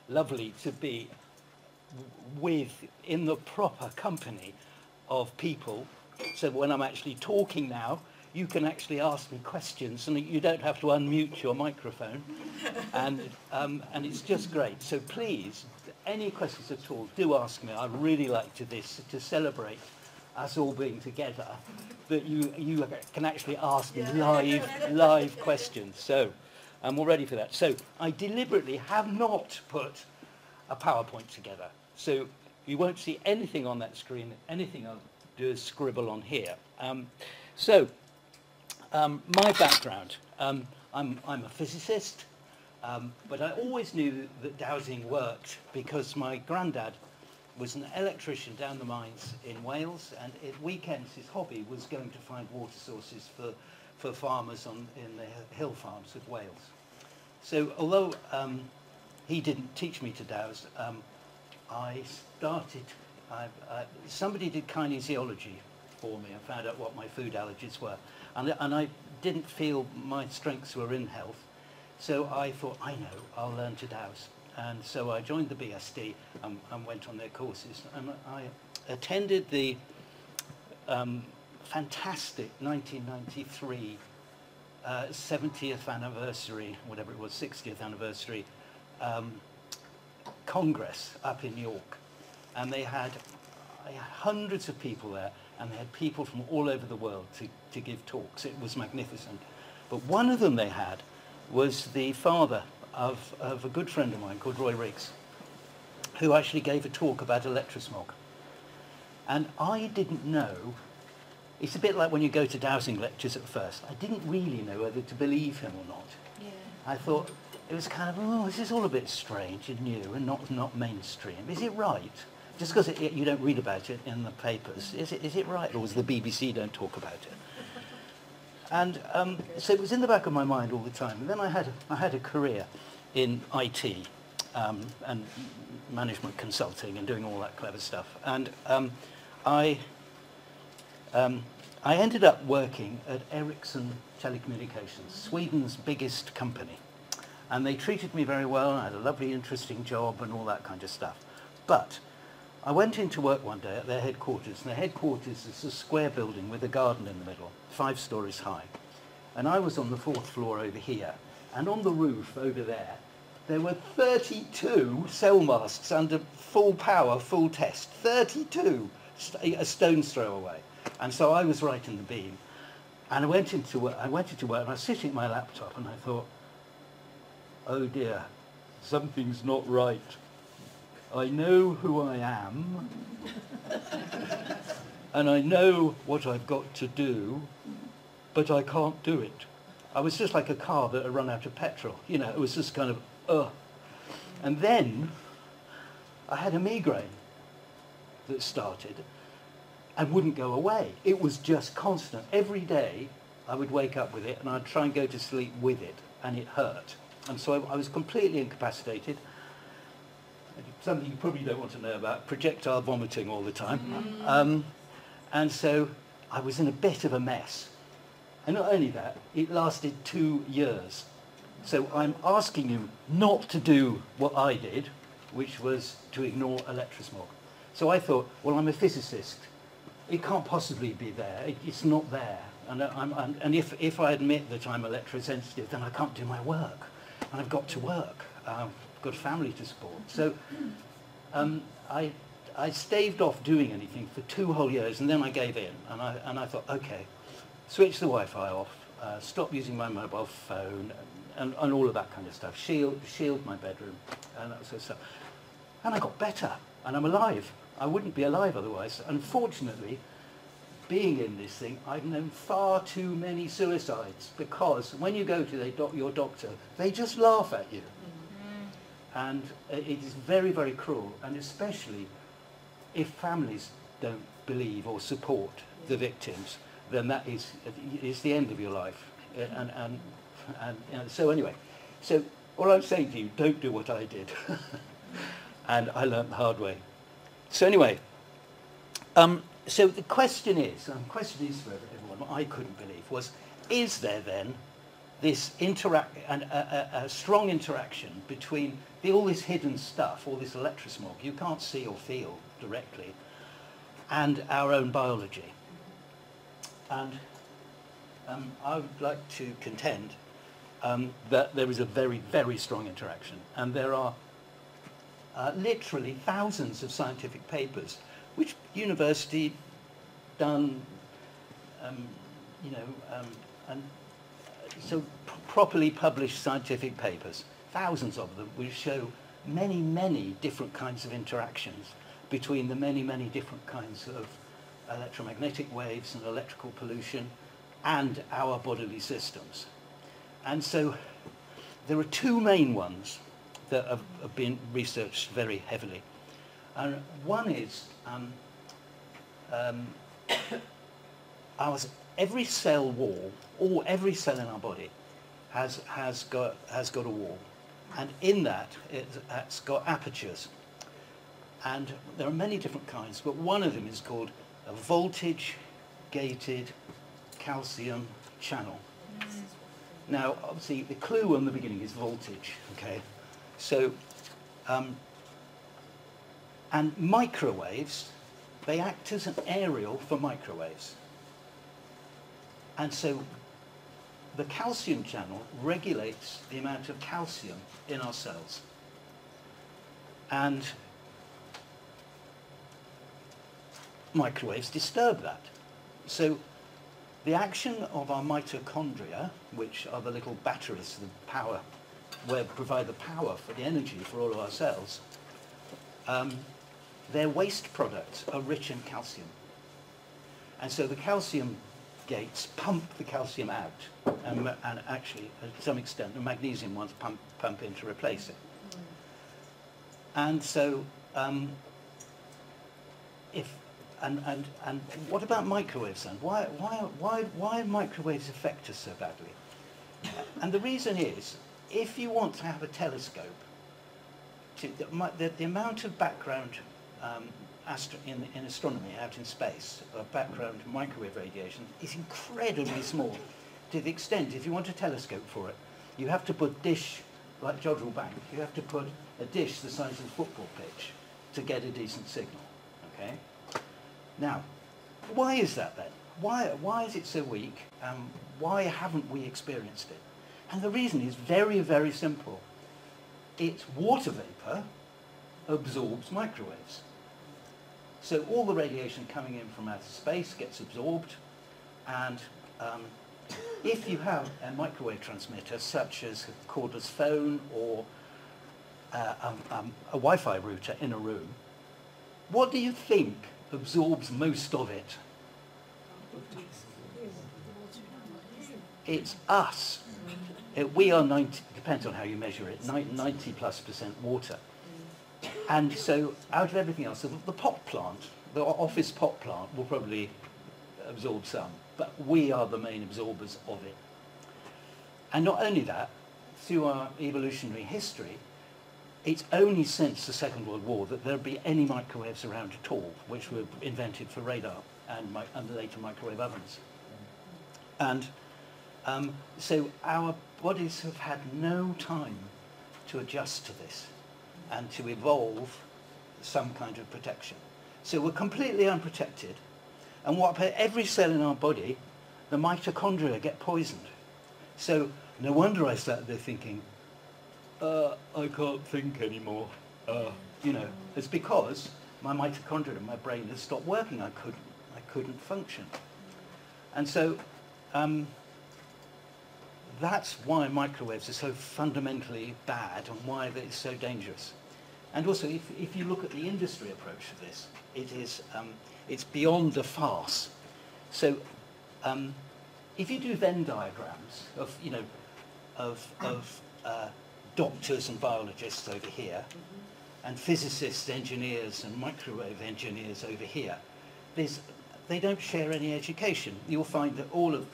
lovely to be in the proper company of people. So when I'm actually talking now, you can actually ask me questions, and you don't have to unmute your microphone, and it's just great. So please, any questions at all, do ask me. I really like to celebrate us all being together, that you can actually ask me live questions. So I'm all ready for that. So I deliberately have not put a PowerPoint together, so you won't see anything on that screen. Anything I'll do is scribble on here. My background, I'm a physicist, but I always knew that dowsing worked because my granddad was an electrician down the mines in Wales, and at weekends his hobby was going to find water sources for farmers in the hill farms of Wales. So although he didn't teach me to douse, somebody did kinesiology for me and found out what my food allergies were. And I didn't feel my strengths were in health, so I thought, I know, I'll learn to dowse. And so I joined the BSD and went on their courses. And I attended the fantastic 1993 70th anniversary, whatever it was, 60th anniversary Congress up in York. And they had hundreds of people there, and they had people from all over the world to give talks. It was magnificent. But one of them they had was the father of a good friend of mine called Roy Riggs, who actually gave a talk about electrosmog. And I didn't know, it's a bit like when you go to dowsing lectures at first. I didn't really know whether to believe him or not. Yeah. I thought, it was kind of, oh, this is all a bit strange and new and not mainstream. Is it right? Just because you don't read about it in the papers, is it right? Or the BBC don't talk about it? And so it was in the back of my mind all the time. And then I had a career in IT and management consulting and doing all that clever stuff. And I ended up working at Ericsson Telecommunications, Sweden's biggest company. And they treated me very well. I had a lovely, interesting job and all that kind of stuff. But I went into work one day at their headquarters, and their headquarters is a square building with a garden in the middle, 5 stories high. And I was on the 4th floor over here, and on the roof over there were 32 cell masts under full power, full test. 32, a stone's throw away. And so I was right in the beam. And I went into work, and I was sitting at my laptop, and I thought, oh dear, something's not right. I know who I am, and I know what I've got to do, but I can't do it. I was just like a car that had run out of petrol. You know, it was just kind of, ugh. And then I had a migraine that started and wouldn't go away. It was just constant. Every day I would wake up with it, and I'd try and go to sleep with it, and it hurt. And so I was completely incapacitated. Something you probably don't want to know about, projectile vomiting all the time. And so I was in a bit of a mess. And not only that, it lasted 2 years. So I'm asking you not to do what I did, which was to ignore electrosmog. So I thought, well, I'm a physicist. It can't possibly be there. It's not there. And if I admit that I'm electrosensitive, then I can't do my work. And I've got to work. I've got a family to support. So I staved off doing anything for 2 whole years, and then I gave in. And I thought, okay, switch the Wi-Fi off, stop using my mobile phone, and all of that kind of stuff. Shield my bedroom, and that sort of stuff. And I got better, and I'm alive. I wouldn't be alive otherwise. Unfortunately, being in this thing, I've known far too many suicides, because when you go to your doctor, they just laugh at you. And it is very, very cruel, and especially if families don't believe or support the victims, then that is the end of your life. And you know, so anyway, so all I'm saying to you, don't do what I did. And I learned the hard way. So anyway, so the question is for everyone, what I couldn't believe was, is there then this a strong interaction between all this hidden stuff, all this electrosmog you can't see or feel directly, and our own biology. And I would like to contend that there is a very, very strong interaction, and there are literally thousands of scientific papers which university done, and so properly published scientific papers, thousands of them, which show many, many different kinds of interactions between the many, many different kinds of electromagnetic waves and electrical pollution and our bodily systems. And so there are two main ones that have been researched very heavily. And one is every cell wall, or every cell in our body, has got a wall, and in that it's got apertures. And there are many different kinds, but one of them is called a voltage-gated calcium channel. Now, obviously, the clue on the beginning is voltage, okay? So, and microwaves, they act as an aerial for microwaves. And so the calcium channel regulates the amount of calcium in our cells. And microwaves disturb that. So the action of our mitochondria, which are the little batteries, the power, where provide the power for the energy for all of our cells, their waste products are rich in calcium. And so the calcium gates pump the calcium out, and actually, to some extent, the magnesium ones pump in to replace it. And so, and what about microwaves then? Why microwaves affect us so badly? And the reason is, if you want to have a telescope, the amount of background in astronomy out in space, background microwave radiation, is incredibly small. To the extent, if you want a telescope for it, you have to put a dish, like Jodrell Bank, you have to put a dish the size of a football pitch to get a decent signal, okay? Now, why is that then? Why is it so weak? Why haven't we experienced it? And the reason is very, very simple. It's water vapor absorbs microwaves. So all the radiation coming in from outer space gets absorbed, and if you have a microwave transmitter such as a cordless phone or a Wi-Fi router in a room, what do you think absorbs most of it? It's us. We are 90, depends on how you measure it, 90+% water. And so out of everything else, the pot plant, the office pot plant will probably absorb some, but we are the main absorbers of it. And not only that, through our evolutionary history, it's only since the Second World War that there'd be any microwaves around at all, which were invented for radar and later microwave ovens. And so our bodies have had no time to adjust to this and to evolve some kind of protection. So we're completely unprotected, and every cell in our body, the mitochondria get poisoned. So no wonder I started there thinking, I can't think anymore. It's because my mitochondria in my brain has stopped working. I couldn't function. And so that's why microwaves are so fundamentally bad and why it's so dangerous. And also, if you look at the industry approach to this, it's beyond a farce. So if you do Venn diagrams of doctors and biologists over here, and physicists, engineers, and microwave engineers over here, they don't share any education. You'll find that all of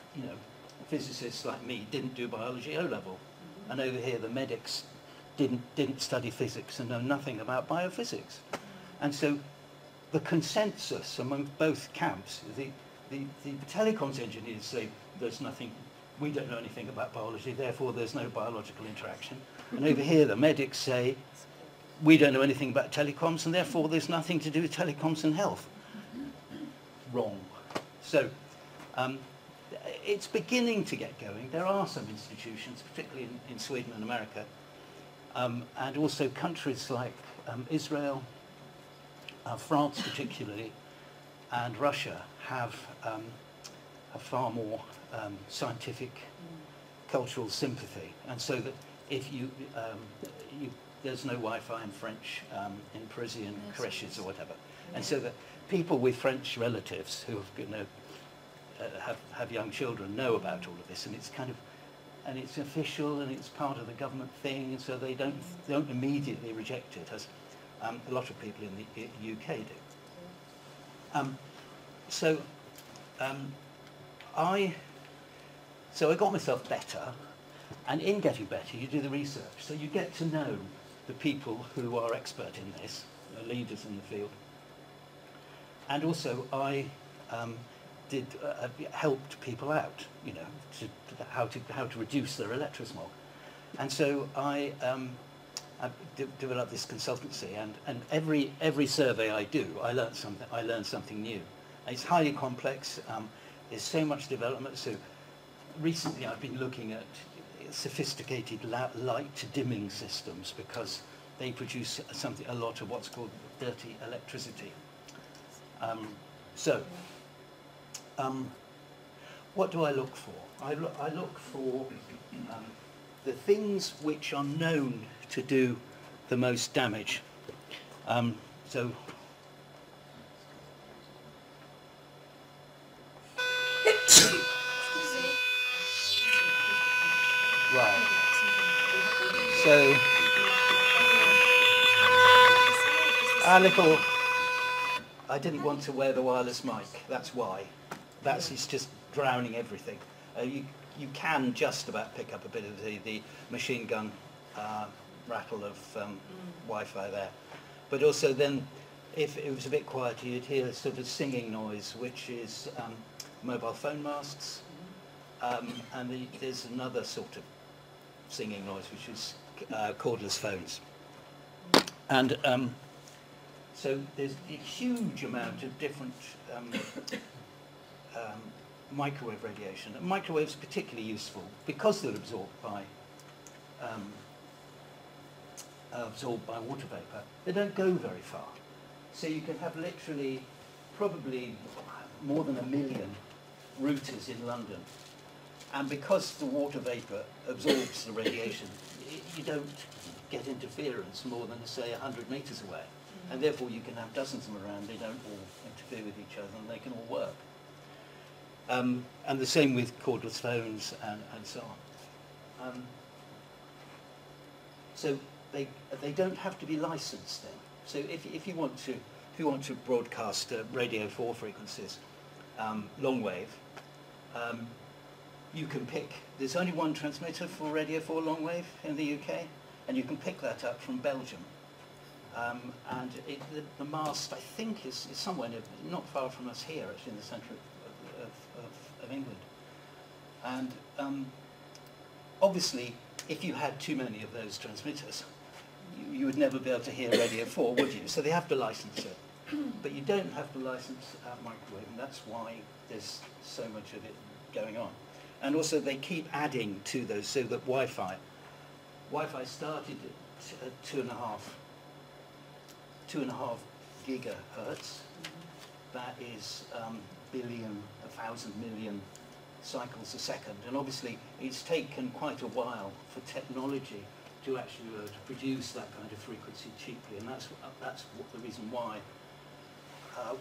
physicists like me didn't do biology O-level, and over here the medics didn't study physics and know nothing about biophysics. And so the consensus among both camps, the telecoms engineers say there's nothing we don't know anything about biology, therefore there's no biological interaction. And over here, the medics say, we don't know anything about telecoms, and therefore there's nothing to do with telecoms and health. Wrong. So it's beginning to get going. There are some institutions, particularly in Sweden and America, and also countries like Israel, France particularly, and Russia have a far more scientific cultural sympathy. And so that if there's no Wi-Fi in French in Parisian creches or whatever. And so that people with French relatives who have young children know about all of this, and it's kind of, and it's official and it's part of the government thing, and so they don't immediately reject it, as a lot of people in the UK do. So I got myself better, and in getting better, you do the research. So you get to know the people who are expert in this, leaders in the field. And also I helped people out, you know, how to reduce their electrosmog. And so I developed this consultancy, and every survey I do, I learn something new. And it's highly complex. There's so much development. So recently I've been looking at sophisticated light dimming systems, because they produce a lot of what's called dirty electricity. What do I look for? I look for the things which are known to do the most damage. Right. So I didn't want to wear the wireless mic. That's why. It's just drowning everything. You can just about pick up a bit of the machine gun rattle of Wi-Fi there, but also then, if it was a bit quieter, you'd hear a sort of singing noise, which is mobile phone masts, and there's another sort of singing noise, which is cordless phones. And so there's a huge amount of different microwave radiation. And microwaves are particularly useful because they're absorbed by water vapor. They don't go very far. So you can have literally probably more than 1 million routers in London. And because the water vapor absorbs the radiation, you don't get interference more than, say, 100 meters away. And therefore you can have dozens of them around. They don't all interfere with each other, and they can all work. And the same with cordless phones and so on. So they don't have to be licensed then. So if you want to broadcast radio 4 frequencies, long wave, you can pick. There's only one transmitter for radio 4 long wave in the UK, and you can pick that up from Belgium. And the mast, I think, is somewhere not far from us here, actually, in the centre of England. And obviously, if you had too many of those transmitters, you would never be able to hear Radio 4, would you? So they have to license it. But you don't have to license microwave, and that's why there's so much of it going on. And also, they keep adding to those, so that Wi-Fi started at 2.5 gigahertz. That is billion, 1,000 million cycles a second. And obviously, it's taken quite a while for technology to actually to produce that kind of frequency cheaply. And that's the reason why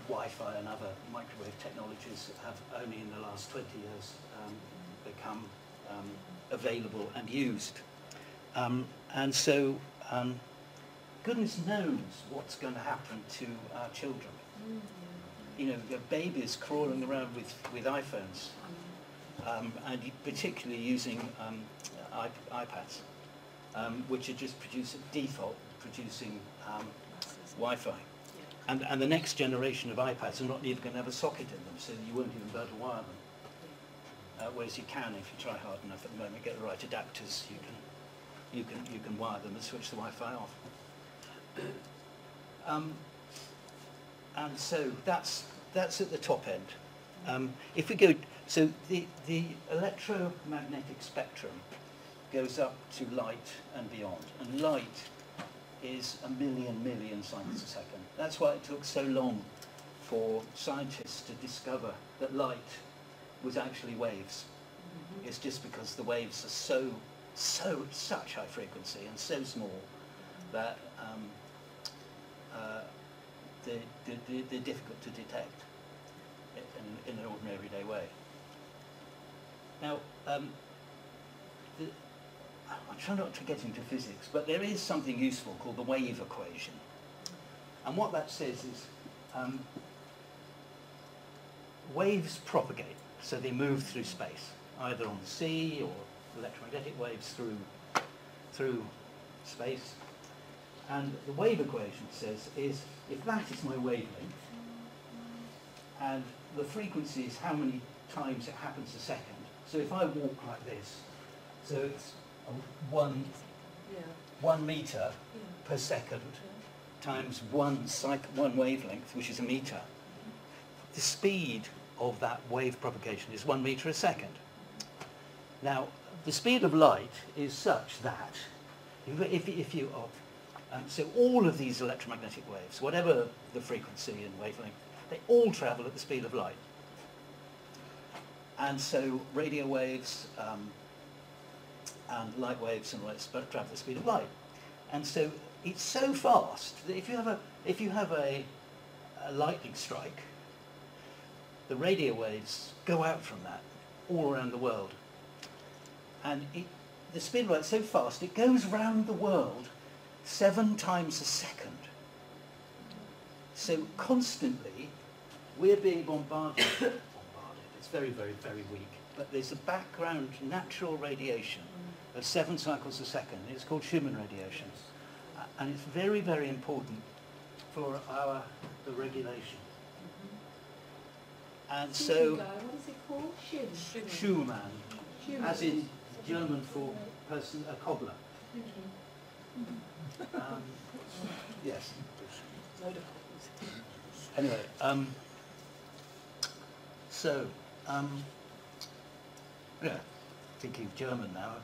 Wi-Fi and other microwave technologies have only in the last 20 years become available and used. And so, goodness knows what's going to happen to our children. You know, the babies crawling around with iPhones, and particularly using iPads, which are just default producing Wi-Fi. And the next generation of iPads are not even going to have a socket in them, so you won't even be able to wire them. whereas you can, if you try hard enough at the moment, get the right adapters, you can wire them and switch the Wi-Fi off. And so that's at the top end. If we go, so the electromagnetic spectrum goes up to light and beyond, and light is a million cycles a second. That's why it took so long for scientists to discover that light was actually waves. Mm-hmm. It's just because the waves are such high frequency and so small that they're difficult to detect in an ordinary everyday way. Now, I'm trying not to get into physics, but there is something useful called the wave equation. And what that says is waves propagate, so they move through space, either on the sea or electromagnetic waves through space. And the wave equation says is, if that is my wavelength, and the frequency is how many times it happens a second. So if I walk like this, so it's 1 meter per second times one wavelength, which is a meter. The speed of that wave propagation is 1 meter a second. Now, the speed of light is such that if you so all of these electromagnetic waves, whatever the frequency and wavelength, they all travel at the speed of light. And so radio waves and light waves and all that travel at the speed of light. And so it's so fast that if you have a lightning strike, the radio waves go out from that all around the world. And the speed of light is so fast, it goes round the world 7 times a second. So constantly, we're being bombarded. It's very, very, very weak. But there's a background natural radiation of 7 cycles a second. It's called Schumann radiation. And it's very, very important for the regulation. And so, what is it called? Schumann, as in German for person, a cobbler. Yes. Anyway, yeah, thinking of German now.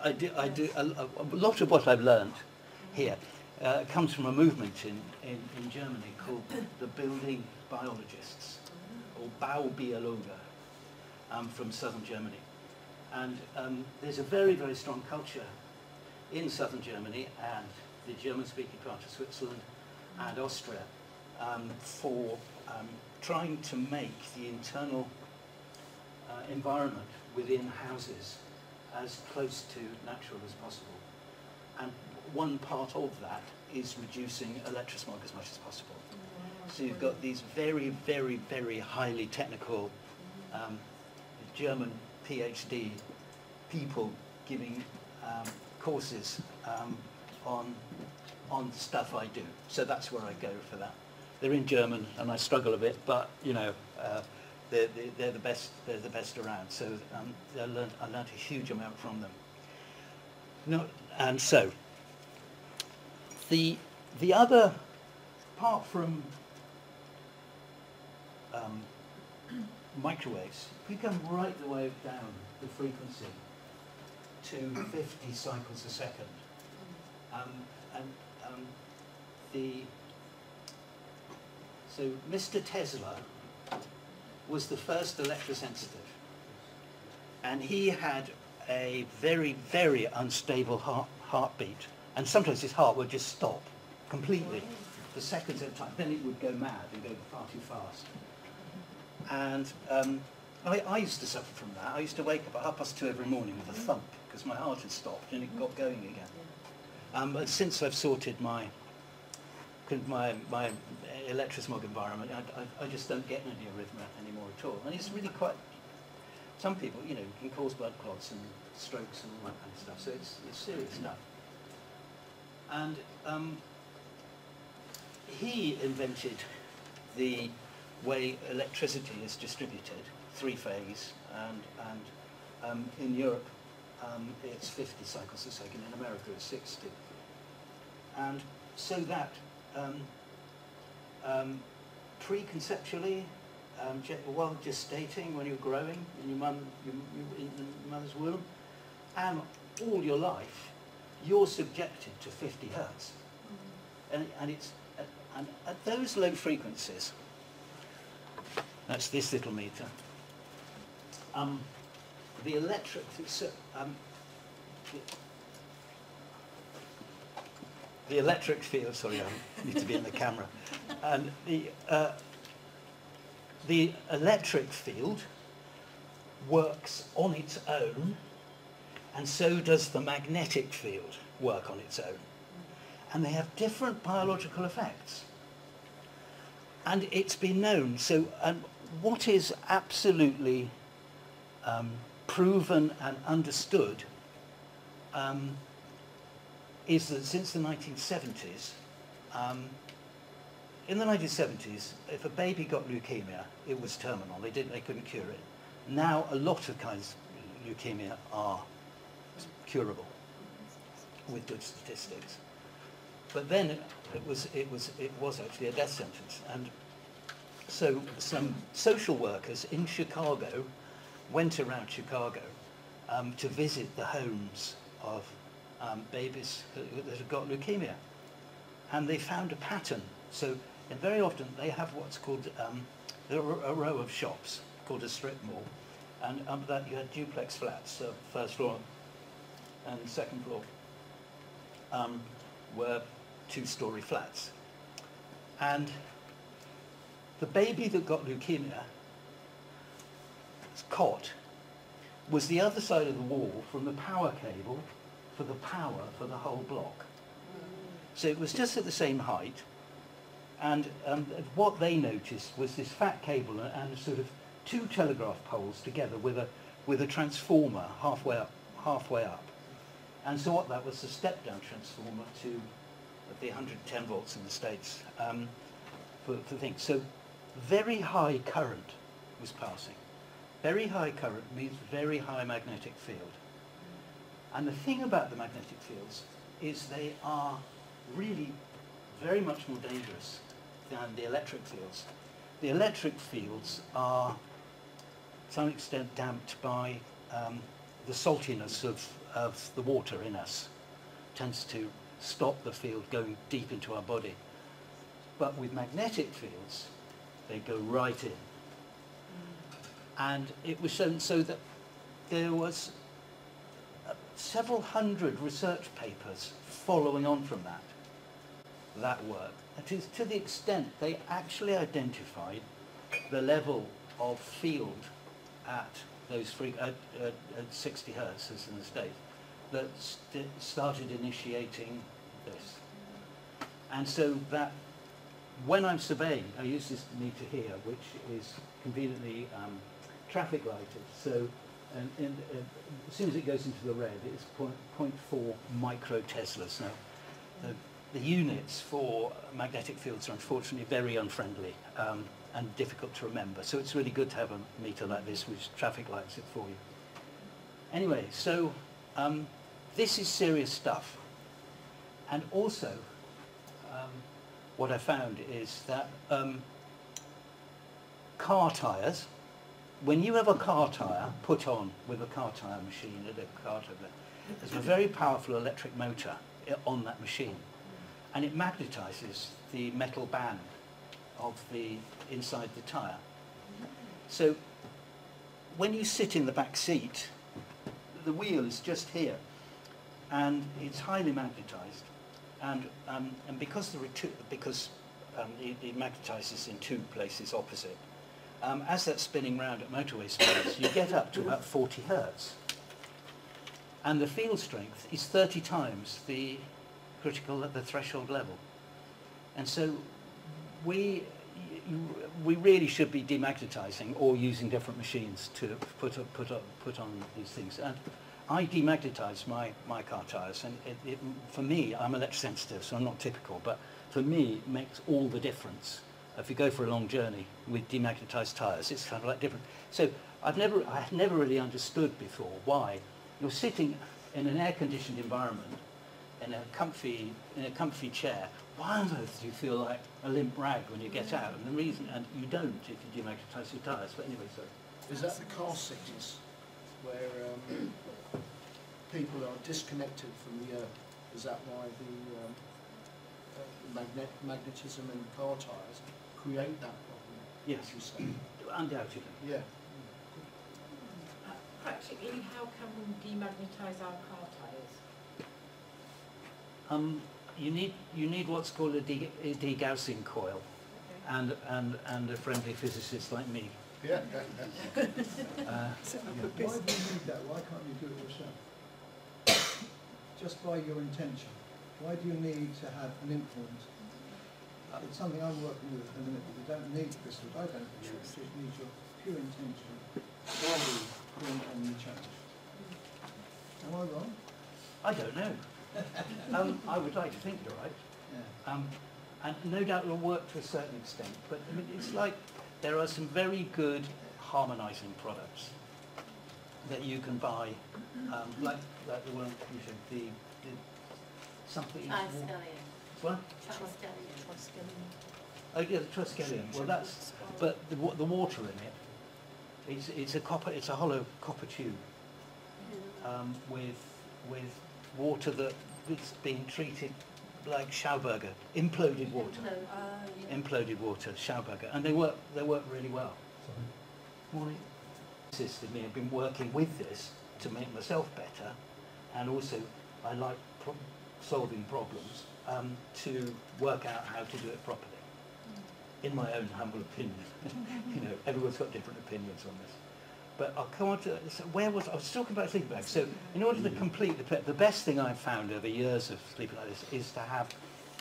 I do a lot of what I've learned here comes from a movement in Germany called the building biologists, or Baubiologe, from southern Germany. And there's a very, very strong culture in southern Germany and the German-speaking part of Switzerland and Austria for trying to make the internal environment within houses as close to natural as possible. And one part of that is reducing electrosmog as much as possible. So you've got these very, very, very highly technical German PhD people giving courses on stuff I do. So that's where I go for that. They're in German, and I struggle a bit, but you know, they're the best. They're the best around. So I learned a huge amount from them. No, and so the other, apart from microwaves, if we come right the way down the frequency to 50 cycles a second, so Mr. Tesla was the first electrosensitive, and he had a very, very unstable heartbeat, and sometimes his heart would just stop completely for seconds at a time. Then it would go mad and go far too fast. And I used to suffer from that. I used to wake up at 2:30 every morning with a thump because my heart had stopped and it got going again. But since I've sorted my electrosmog environment, I just don't get any arrhythmia anymore at all. And it's really quite, some people, you know, can cause blood clots and strokes and all that kind of stuff. So it's serious stuff. And he invented the way electricity is distributed, three-phase, and in Europe it's 50 cycles a second, in America it's 60. And so that preconceptually, while gestating, when you're growing in your mother's womb, and all your life, you're subjected to 50 hertz. And it's and at those low frequencies, that's this little meter. The electric the electric field. Sorry, I need to be in the camera. And the electric field works on its own, and so does the magnetic field work on its own. And they have different biological effects. And it's been known. So what is absolutely proven and understood is that since the 1970s, in the 1970s, if a baby got leukemia, it was terminal. They couldn't cure it. Now, a lot of kinds of leukemia are curable with good statistics. But then it was actually a death sentence. And so some social workers in Chicago went around Chicago to visit the homes of babies that had got leukemia. And they found a pattern. So and very often they have what's called a row of shops called a strip mall. And under that you had duplex flats, first floor and second floor were two-story flats. And the baby that got leukemia, its cot, was the other side of the wall from the power cable for the power for the whole block. So it was just at the same height, and what they noticed was this fat cable and sort of two telegraph poles together with a transformer halfway up. And so what that was, a step-down transformer to the 110 volts in the States for things. So very high current was passing. Very high current means very high magnetic field. And the thing about the magnetic fields is they are really very much more dangerous than the electric fields. The electric fields are to some extent damped by the saltiness of the water in us. Tends to stop the field going deep into our body. But with magnetic fields, they go right in. And it was shown so that there was several hundred research papers following on from that work. And to the extent they actually identified the level of field at those at 60 hertz as in the States that started initiating this. And so that when I'm surveying, I use this meter here, which is conveniently traffic lighted. So as soon as it goes into the red, it's 0.4 microteslas. Now, the units for magnetic fields are unfortunately very unfriendly and difficult to remember. So it's really good to have a meter like this, which traffic lights it for you. Anyway, so this is serious stuff. And also, what I found is that car tyres, when you have a car tyre put on with a car tyre machine at a car tyre, there's a very powerful electric motor on that machine, and it magnetizes the metal band of the inside the tyre. So when you sit in the back seat, the wheel is just here, and it's highly magnetized, and because it magnetizes in two places opposite. As that's spinning round at motorway speeds, you get up to about 40 hertz. And the field strength is 30 times the threshold level. And so we really should be demagnetizing or using different machines to put on these things. And I demagnetize my car tires, and for me, I'm electrosensitive, so I'm not typical, but for me, it makes all the difference if you go for a long journey with demagnetized tyres, it's kind of like different. So I've never really understood before why you're sitting in an air-conditioned environment in a comfy chair. Why on earth do you feel like a limp rag when you get out? And the reason, and you don't if you demagnetize your tyres. But anyway, sorry. Is that the car sickness, where people are disconnected from the earth? Is that why the magnetism in car tyres create that problem? Yes, you say? undoubtedly. Yeah. Practically, how can we demagnetise our car tyres? You need what's called a degaussing coil, Okay. and a friendly physicist like me. Yeah. Why do you need that? Why can't you do it yourself? Just by your intention. Why do you need to have an influence? It's something I'm working with at the minute, but you don't need crystals. I don't believe it. Just needs your pure intention to bring on the change. Am I wrong? I don't know. I would like to think you're right. Yeah. And no doubt it will work to a certain extent, but I mean, it's like there are some very good harmonizing products that you can buy, like the one you showed, the something. What? Oh yeah, the Triskelion. Well, that's, but the water in it, it's a hollow copper tube with water that's being treated like Schauberger, imploded water. Imploded water, Schauberger, and they work really well. Morning. Assisted me. I've been working with this to make myself better, and also I like solving problems to work out how to do it properly. In my own humble opinion, you know, everyone's got different opinions on this. But I'll come on to so I was talking about sleeping bags. So in order to complete the best thing I've found over years of sleeping like this is to have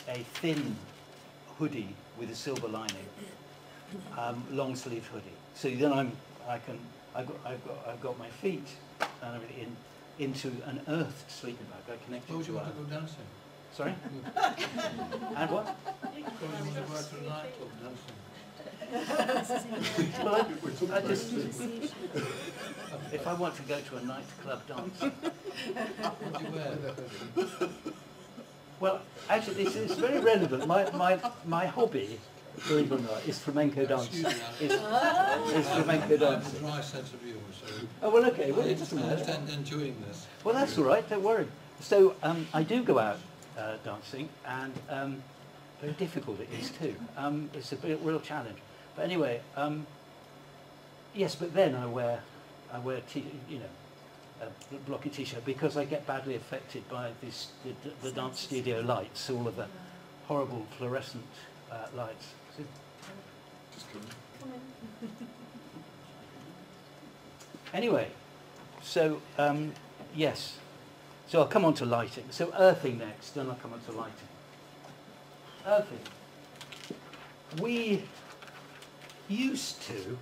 a thin hoodie with a silver lining, long sleeve hoodie. So then I've got my feet and everything into an earthed sleeping bag. I connected Would you to want to go dancing? Sorry? And what? Would you want to go to a nightclub dancing? Well, I just, if I want to go to a nightclub dance. What do you wear? Well, actually, it's very relevant. My hobby, believe it or not, is flamenco dancing. Is flamenco I have a dancing. dry sense of humour, so Oh well, okay. Well, I it doesn't matter. understand enjoying this. Well, that's all right. Don't worry. So I do go out dancing, and very difficult it is too. It's a real challenge. But anyway, yes. But then I wear a blocky t-shirt because I get badly affected by the dance studio lights, all of the horrible fluorescent lights. So, anyway, so yes. So I'll come on to lighting. So earthing next, then I'll come on to lighting. Earthing. We used to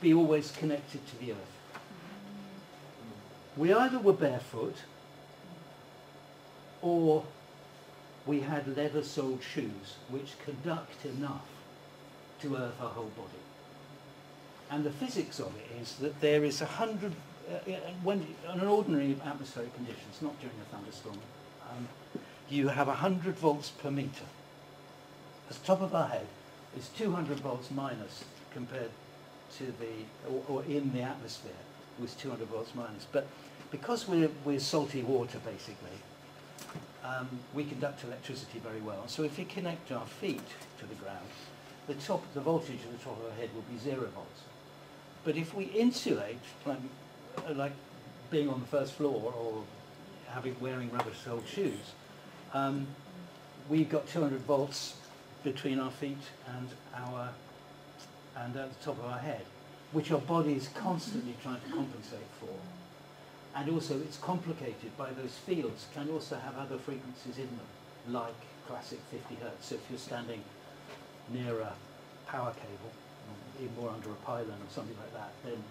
be always connected to the earth. We either were barefoot or we had leather-soled shoes which conduct enough to earth our whole body. And the physics of it is that there is 100, when under ordinary atmospheric conditions, not during a thunderstorm, you have 100 volts per meter. At the top of our head is 200 volts minus compared to or in the atmosphere was 200 volts minus. But because we're salty water basically, we conduct electricity very well. So if you connect our feet to the ground, the voltage at the top of our head will be 0 volts. But if we insulate, like being on the first floor or wearing rubber-soled shoes, we've got 200 volts between our feet and at the top of our head, which our body is constantly trying to compensate for. And also it's complicated by those fields, can also have other frequencies in them, like classic 50 hertz. So if you're standing near a power cable, or under a pylon or something like that, then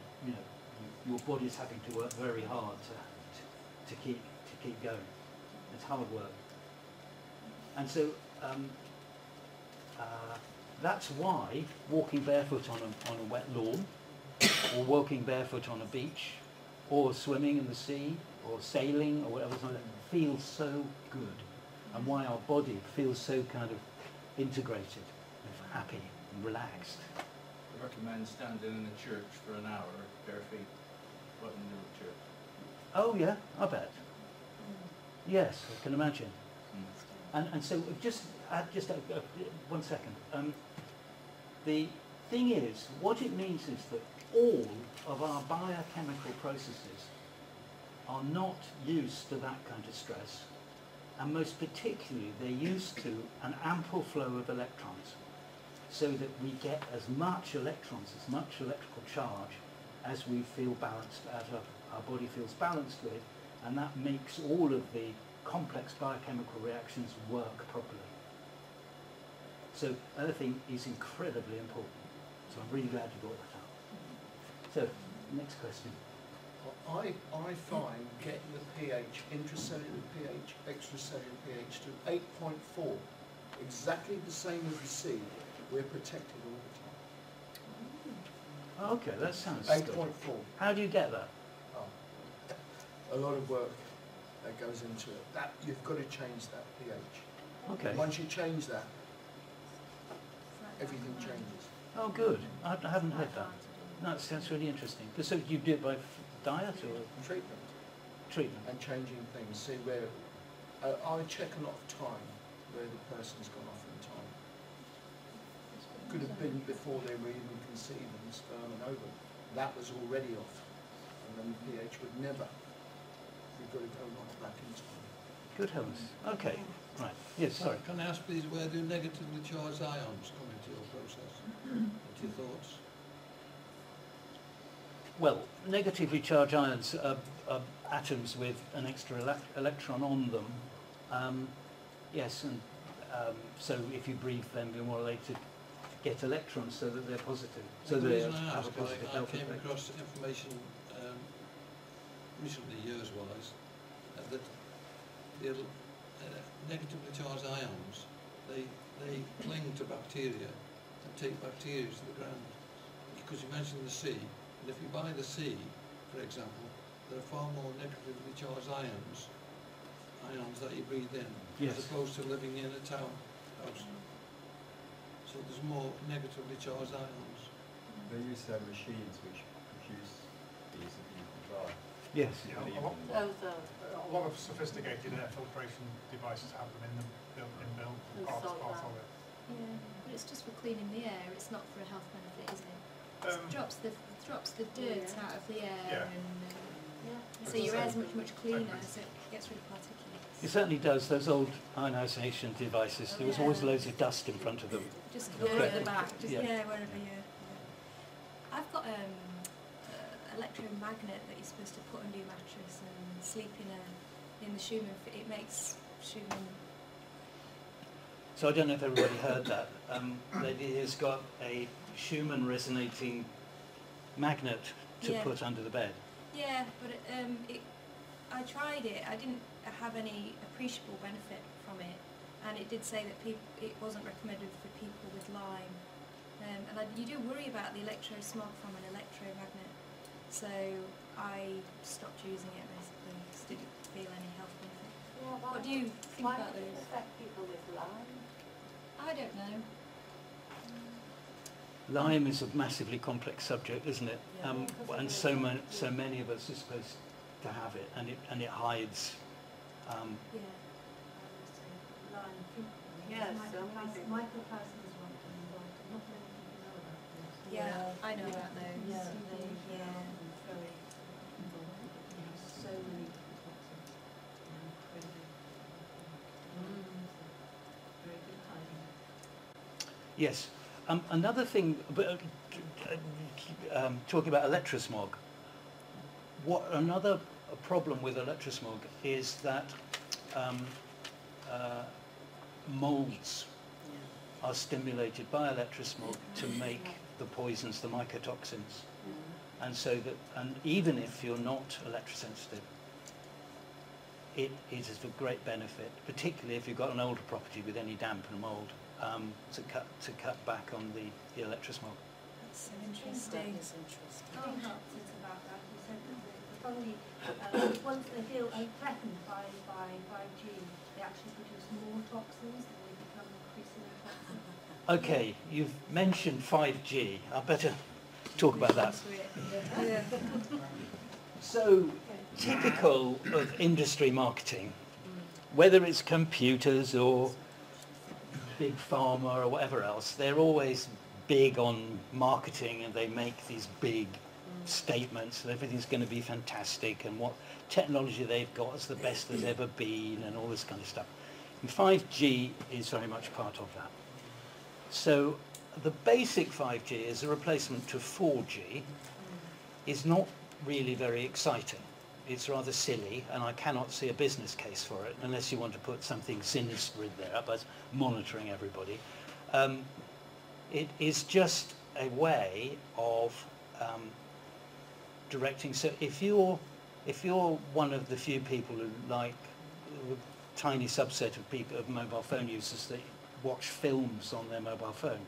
your body's having to work very hard to keep going. It's hard work. And so that's why walking barefoot on a wet lawn, or walking barefoot on a beach, or swimming in the sea, or sailing, or whatever, feels so good, and why our body feels so kind of integrated, and happy, and relaxed. I recommend standing in a church for an hour, bare feet, right in the middle of church. Oh yeah, I bet. Yes, I can imagine. And so just 1 second. The thing is, what it means is that all of our biochemical processes are not used to that kind of stress, and most particularly they're used to an ample flow of electrons, so that we get as much electrons, as much electrical charge as we feel balanced, as our body feels balanced with, and that makes all of the complex biochemical reactions work properly. So earthing is incredibly important. So I'm really glad you brought that up. So, next question. I find getting the pH, intracellular pH, extracellular pH to 8.4, exactly the same as the sea, we're protected all Oh, okay, that sounds the time. good. 8.4. How do you get that? A lot of work that goes into it. That you've got to change that pH. Okay. Once you change that, everything changes. Oh, good. I haven't heard that. No, that's really interesting. So you do it by diet or Treatment treatment? and changing things. See where I check a lot of time where the person's gone off in time. Could have been before they were even conceived in the sperm and ovum. That was already off, and then the pH would never. You've got to go right back in time. Good heavens. Okay. Right. Yes, sorry. Can I ask please, where do negatively charged ions come into your process? Into your thoughts? Well, negatively charged ions are atoms with an extra electron on them. Yes, and so if you breathe them, you're more likely to get electrons so that they're positive. So The they reason I have ask, a positive I delta came effect. across information recently, years-wise, that the negatively charged ions, they cling to bacteria and take bacteria to the ground. Because you mentioned the sea, and if you buy the sea, for example, there are far more negatively charged ions that you breathe in, Yes. as opposed to living in a town house. So there's more negatively charged ions. They used to have machines which produce these that you can buy. Yes. You Yeah, can a even- lot- a lot of sophisticated air filtration devices have them in them, built And part salt of that. it. Yeah, but it's just for cleaning the air. It's not for a health benefit, is it? Um, It drops the dirt Yeah. out of the air, Yeah. and so your air's much cleaner. So it gets rid of particulates. It certainly does. Those old ionisation devices, there was always Yeah. loads of dust in front of them. Just Yeah. at the back, just Yeah. wherever you. I've got electromagnet that you're supposed to put under your mattress and sleep in the Schumann. It makes Schumann. So I don't know if everybody heard that. Lady has got a Schumann resonating magnet to Yeah. put under the bed. Yeah, but I tried it. I didn't have any appreciable benefit from it, and it did say that it wasn't recommended for people with Lyme. And you do worry about the electrosmog from an electromagnet, so I stopped using it basically. Just didn't feel any health benefit. What do you think Why about does it those? affect people with Lyme? I don't know. Lyme is a massively complex subject, isn't it? Yeah. And so many of us are supposed to have it, and it hides. Yeah. Yes, mycoplasma is one thing involved. Not many people know about this. Yeah, I know about those. Yeah, Yeah. very involved. It has so many toxins. Crazy. Very good hiding. Yes. Another thing, talking about electrosmog, another problem with electrosmog is that moulds are stimulated by electrosmog to make the poisons, the mycotoxins, and so that, and even if you're not electrosensitive, it is of great benefit, particularly if you've got an older property with any damp and mould. to cut back on the electrosmog. That's so interesting. Jane Hudson's about that. He said that the fungi, once they feel threatened by 5G, they actually produce more toxins and they become increasingly toxic. Okay, you've mentioned 5G. I better talk about that. Yeah. So, typical of industry marketing, whether it's computers or big pharma or whatever else, they're always big on marketing and they make these big statements that everything's going to be fantastic and what technology they've got is the best there's ever been and all this kind of stuff. And 5G is very much part of that. So the basic 5G as a replacement to 4G is not really very exciting. It's rather silly and I cannot see a business case for it unless you want to put something sinister in there about monitoring everybody. It is just a way of directing. So if you're one of the few people who like a tiny subset of people, of mobile phone users that watch films on their mobile phone,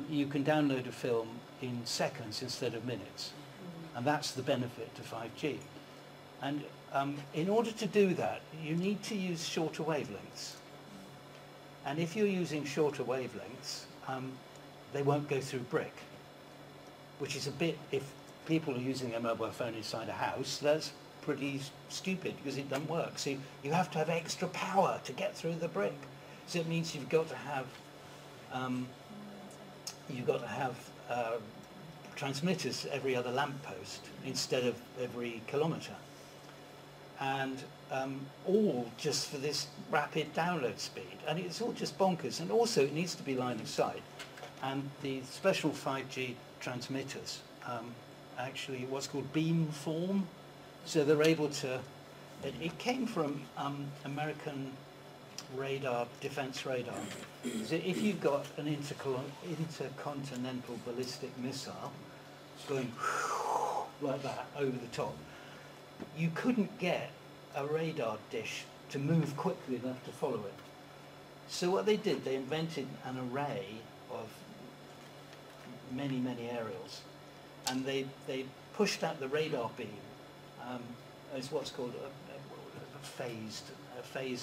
you can download a film in seconds instead of minutes, and that's the benefit to 5G. And in order to do that, you need to use shorter wavelengths. And if you're using shorter wavelengths, they won't go through brick, which is a bit, if people are using their mobile phone inside a house, that's pretty stupid because it doesn't work. So you have to have extra power to get through the brick. So it means you've got to have transmitters every other lamppost instead of every kilometre. And all just for this rapid download speed. And it's all just bonkers. And also it needs to be line of sight. And the special 5G transmitters, actually what's called beamform. So they're able to, it came from American radar, defense radar. So if you've got an intercontinental ballistic missile going like that over the top, you couldn't get a radar dish to move quickly enough to follow it. So what they did, they invented an array of many, many aerials, and they pushed out the radar beam as what's called a phased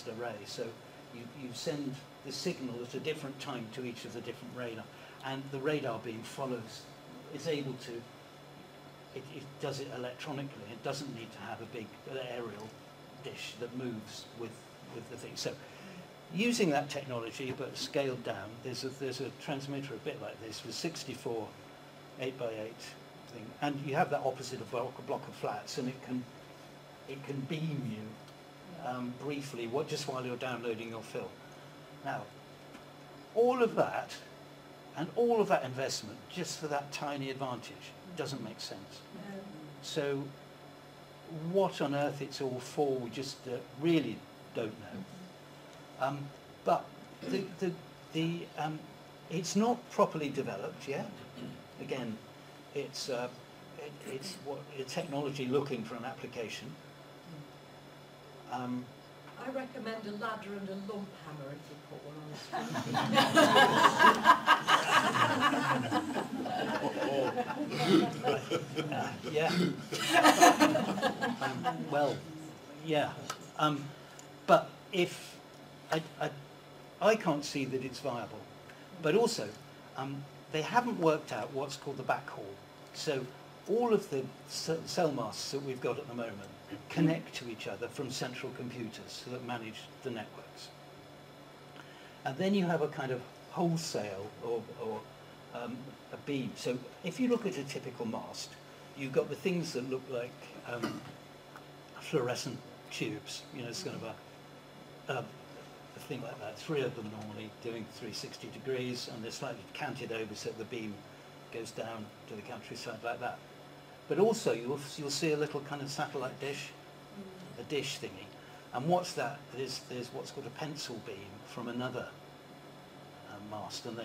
array. So you send the signal at a different time to each of the different radar, and the radar beam follows, is able to, it does it electronically. It doesn't need to have a big aerial dish that moves with the thing. So using that technology but scaled down, there's a transmitter a bit like this with 64 8x8 thing, and you have that opposite a block of flats, and it can beam you briefly just while you're downloading your film. Now, all of that and all of that investment just for that tiny advantage doesn't make sense. So what on earth it's all for, we just really don't know. But it's not properly developed yet. Again, it's what technology looking for an application. I recommend a ladder and a lump hammer if you put one on the screen. Yeah. Well, yeah. But if I can't see that it's viable, but also they haven't worked out what's called the backhaul. So all of the cell masts that we've got at the moment connect to each other from central computers that manage the networks. And then you have a kind of wholesale or a beam. So if you look at a typical mast, you've got the things that look like fluorescent tubes. You know, it's kind of a thing like that. 3 of them normally doing 360 degrees, and they're slightly canted over so the beam goes down to the countryside like that. But also you'll see a little kind of satellite dish, a dish thingy. And what's that? There's what's called a pencil beam from another mast, and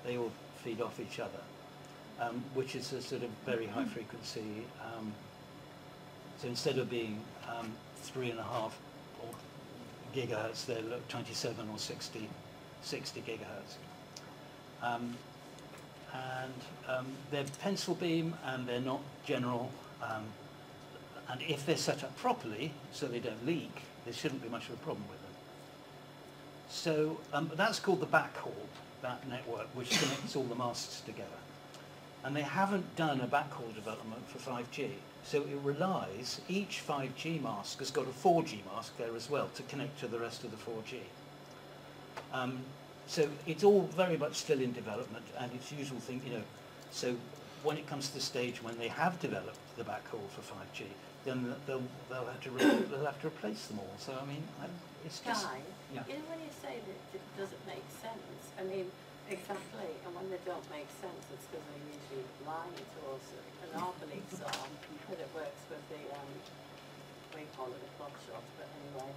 they all feed off each other, which is a sort of very high frequency. So instead of being 3.5 gigahertz, they're 27 or 60 60 gigahertz. They're pencil beam and they're not general. And if they're set up properly, so they don't leak, there shouldn't be much of a problem with them. So that's called the backhaul, that network, which connects all the masts together. And they haven't done a backhaul development for 5G. So it relies, each 5G mask has got a 4G mask there as well to connect to the rest of the 4G. So it's all very much still in development, and it's usual thing, you know, so when it comes to the stage when they have developed the backhaul for 5G, then they'll have to replace them all. So I mean, it's just... Guy, yeah. you know when you say that it doesn't make sense, I mean, exactly, and when they don't make sense, it's because they're usually lying to us, and our beliefs are that it works with the, we call it a clock shot, but anyway,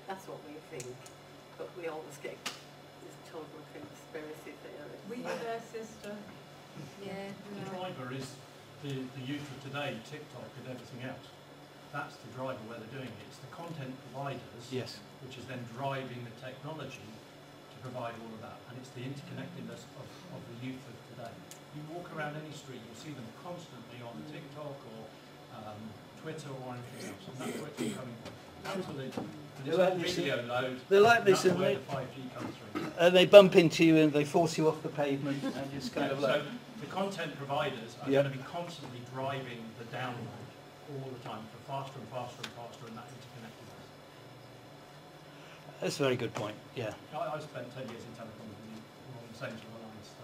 that's what we think, but we always get this total conspiracy theory. We were there, sister. Yeah. The driver is the youth of today, TikTok and everything else. That's the driver where they're doing it. It's the content providers, Yes. which is then driving the technology to provide all of that. And it's the interconnectedness of the youth of today. You walk around any street, you'll see them constantly on TikTok or Twitter or anything else. And that's where it's coming from. Absolutely. And it's all video load. They're like this, that's and where the 5G comes through. they bump into you and they force you off the pavement and just kind of like... So the content providers are going to be constantly driving the download all the time for faster and faster and faster, and that interconnectedness. That's a very good point, yeah. I spent 10 years in telecoms and all the same sort of lines, so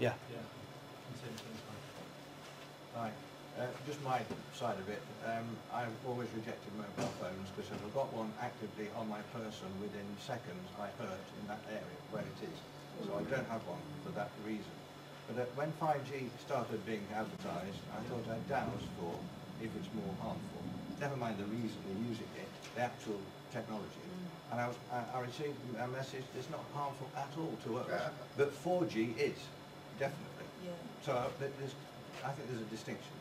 Yeah. yeah, can see things like Right, just my side of it. I've always rejected mobile phones because if I've got one actively on my person, within seconds I hurt in that area where it is. So I don't have one for that reason. But when 5G started being advertised, I thought I'd douse for if it's more harmful. Never mind the reason we're using it, the actual technology. And I received a message that's not harmful at all to us, but 4G is, definitely. Yeah. So I think there's a distinction.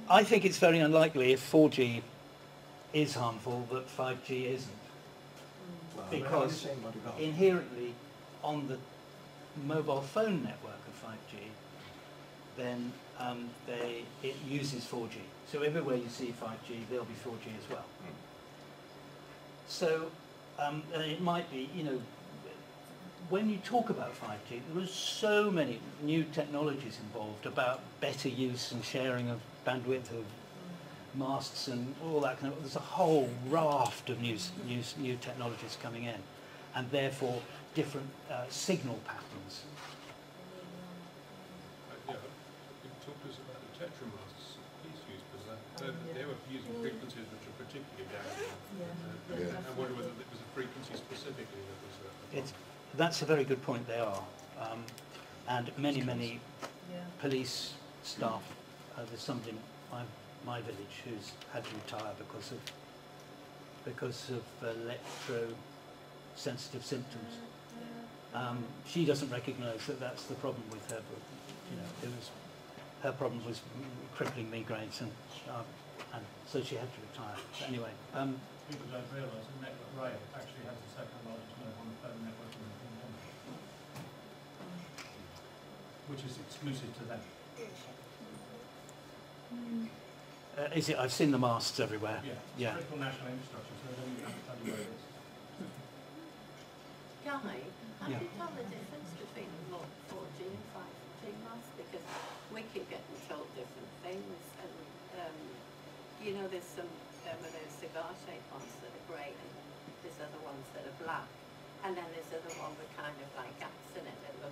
I think it's very unlikely if 4G is harmful that 5G isn't. Well, Because inherently on the mobile phone network of 5G, then it uses 4G. So everywhere you see 5G, there'll be 4G as well. So it might be, you know, when you talk about 5G, there are so many new technologies involved about better use and sharing of bandwidth of masts and all that kind of. There's a whole raft of new technologies coming in, and therefore different signal patterns. Yeah, you talked to us about the tetramasts police use, because they were using frequencies which are particularly damaging. I wonder whether it was a frequency specifically that was. That's a very good point. They are, and many police staff. There's somebody in my village who's had to retire because of electro-sensitive symptoms. She doesn't recognise that that's the problem with her, but you know, her problem was crippling migraines, and so she had to retire. But anyway, people don't realise that Network Rail actually has the second largest mobile phone network in the world, which is exclusive to them. is it? I've seen the masts everywhere. Yeah. Critical national infrastructure, so they don't even have to tell you where it is. Guy, have you told the difference between 4G and 5G masts? Because we keep getting told different things, and you know, there's some those cigar-shaped ones that are grey, and there's other ones that are black, and then there's other ones with kind of like gaps in it that look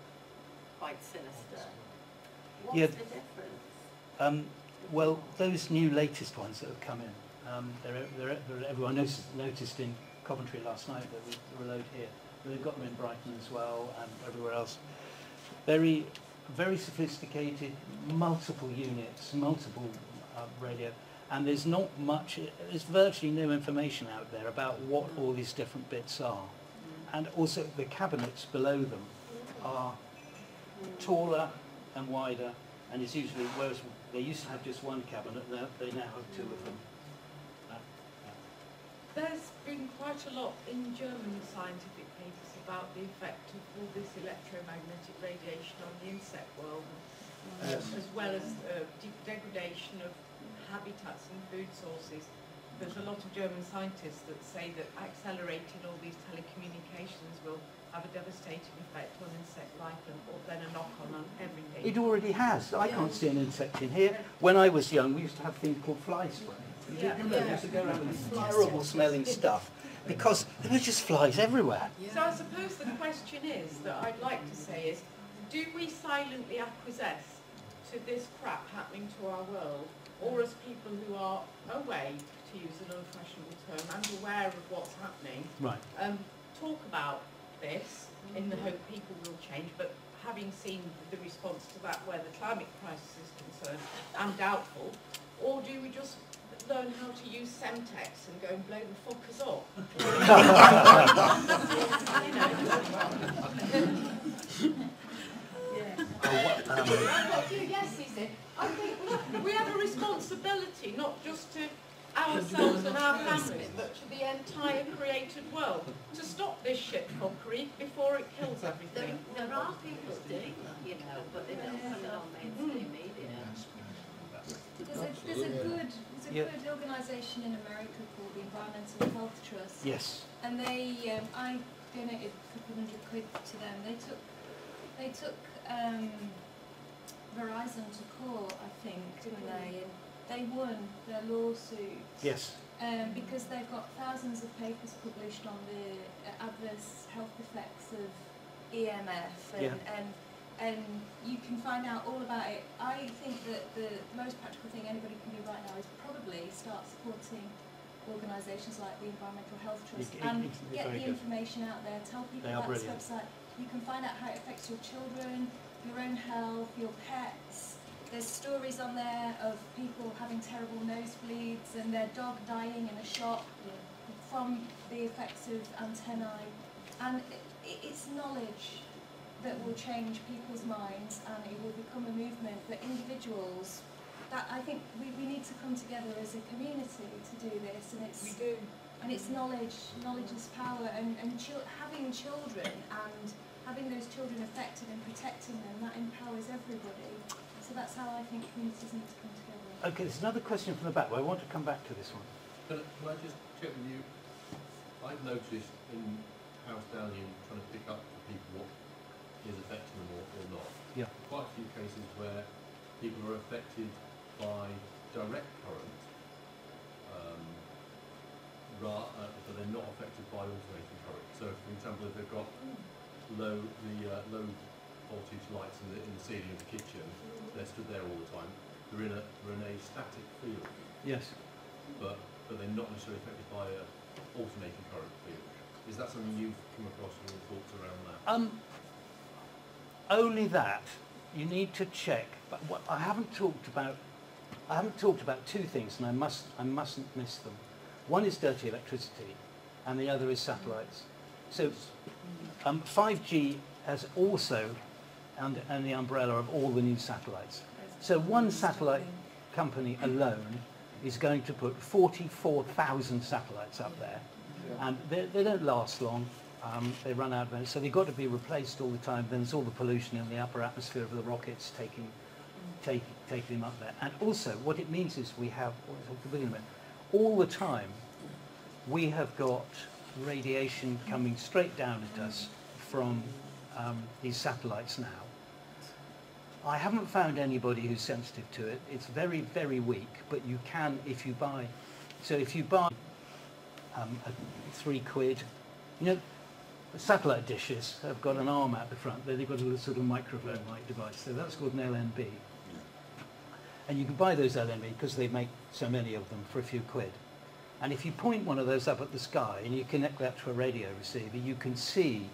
quite sinister. What's the difference? Well, those new latest ones that have come in, everyone noticed in Coventry last night that we were load here. They've got them in Brighton as well and everywhere else. Very, very sophisticated, multiple units, multiple radio, and there's not much, there's virtually no information out there about what all these different bits are. And also the cabinets below them are taller and wider, and it's usually, whereas they used to have just one cabinet, they now have two of them. There's been reading quite a lot in German scientific papers about the effect of all this electromagnetic radiation on the insect world, as well as degradation of habitats and food sources. There's a lot of German scientists that say that accelerating all these telecommunications will have a devastating effect on insect life and then a knock-on on everything. It already has. I can't see an insect in here. When I was young, we used to have things called fly spray. We used to go around with terrible smelling stuff because there were just flies everywhere. So I suppose the question is, that I'd like to say is, do we silently acquiesce to this crap happening to our world, or as people who are awake, to use an unfashionable term, and aware of what's happening, Right. Talk about this in the hope people will change, but having seen the response to that where the climate crisis is concerned, I'm doubtful, or do we just learn how to use Semtex and go and blow the fuckers up? I've got a few yeses in. I think we have a responsibility, not just to ourselves and our families, but to the entire created world, to stop this shit fuckery before it kills everything. There are people doing that, you know, but they don't put it on mainstream media. There's a good organisation in America called the Environmental Health Trust. Yes. And they, I donated a couple £100 to them. They took Verizon to court, I think, didn't they? And they won their lawsuit. Yes. Because they've got thousands of papers published on the adverse health effects of EMF, and you can find out all about it. I think that the most practical thing anybody can do right now is probably start supporting organisations like the Environmental Health Trust and get the information out there, tell people about this website. You can find out how it affects your children, your own health, your pets. There's stories on there of people having terrible nosebleeds and their dog dying in a shop from the effects of antennae. And it's knowledge that will change people's minds, and it will become a movement that individuals, that I think we need to come together as a community to do this, and it's knowledge is power, and having children and having those children affected and protecting them, that empowers everybody. So that's how I think communities need to come together. Okay, there's another question from the back, but I want to come back to this one. Can I just check with you? I've noticed in House Dowsing trying to pick up for people what is affecting them or not. Yeah. Quite a few cases where people are affected by direct current, but they're not affected by alternating current. So, for example, if they've got low voltage lights in the ceiling of the kitchen, they're stood there all the time. They're in a static field. Yes. But they're not necessarily affected by a alternating current field. Is that something you've come across in your thoughts around that? Only that. You need to check. But what I haven't talked about two things, and I mustn't miss them. One is dirty electricity, and the other is satellites. So 5G has also under the umbrella of all the new satellites. So one satellite company alone is going to put 44,000 satellites up there, and they don't last long. They run out of energy, so they've got to be replaced all the time. Then there's all the pollution in the upper atmosphere of the rockets taking them up there. And also, what it means is we have, all the time, we have got radiation coming straight down at us from these satellites now. I haven't found anybody who's sensitive to it. It's very, very weak, but you can if you buy. So if you buy £3, you know, the satellite dishes have got an arm out the front. They've got a little sort of microphone-like device. So that's called an LNB. And you can buy those LNB because they make so many of them for a few quid. And if you point one of those up at the sky and you connect that to a radio receiver, you can see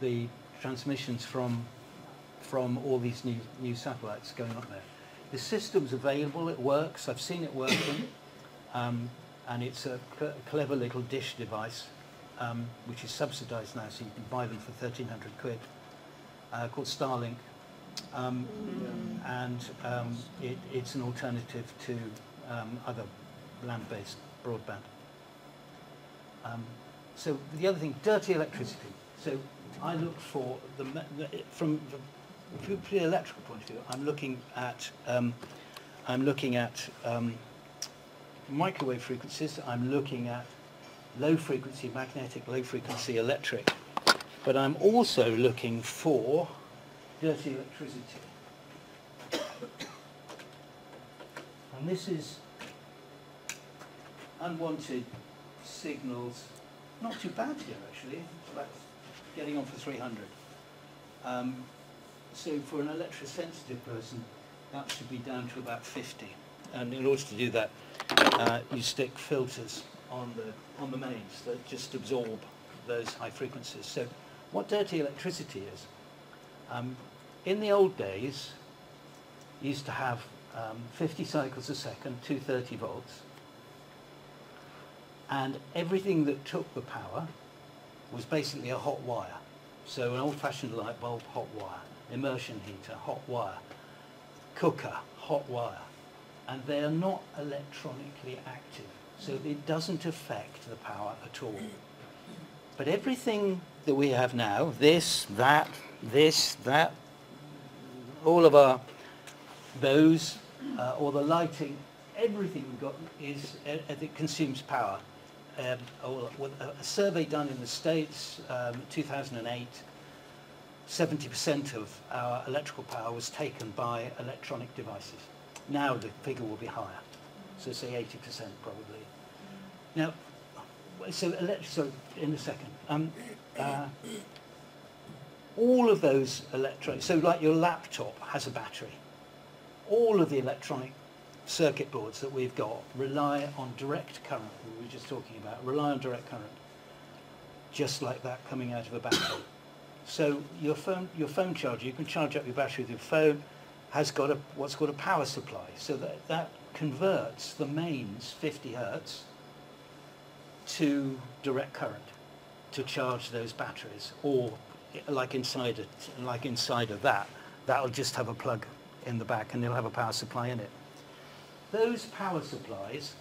the transmissions from all these new satellites going up there. The system's available, it works, I've seen it working, and it's a clever little dish device, which is subsidised now, so you can buy them for 1,300 quid, called Starlink, and it's an alternative to other land-based broadband. So the other thing, dirty electricity. So I look for from the electrical point of view. I'm looking at microwave frequencies. I'm looking at low frequency magnetic, low frequency electric. But I'm also looking for dirty electricity. And this is unwanted signals. Not too bad here, actually. That's getting on for 300. So for an electrosensitive person, that should be down to about 50. And in order to do that, you stick filters on the mains that just absorb those high frequencies. So what dirty electricity is, in the old days, you used to have 50 cycles a second, 230 volts, and everything that took the power was basically a hot wire. So an old-fashioned light bulb, hot wire, immersion heater, hot wire, cooker, hot wire, and they are not electronically active, so it doesn't affect the power at all. But everything that we have now, this, that, all of those, or the lighting, everything we've got is, it consumes power. A survey done in the States, 2008, 70% of our electrical power was taken by electronic devices. Now the figure will be higher, so say 80% probably. Now, so in a second. All of those electronic, so like your laptop has a battery. All of the electronic circuit boards that we've got rely on direct current, we were just talking about, rely on direct current, just like that coming out of a battery. So your phone charger, you can charge up your battery with your phone, has got what's called a power supply, so that converts the mains 50 hertz to direct current to charge those batteries, or like inside of that, that'll just have a plug in the back and it'll have a power supply in it. Those power supplies,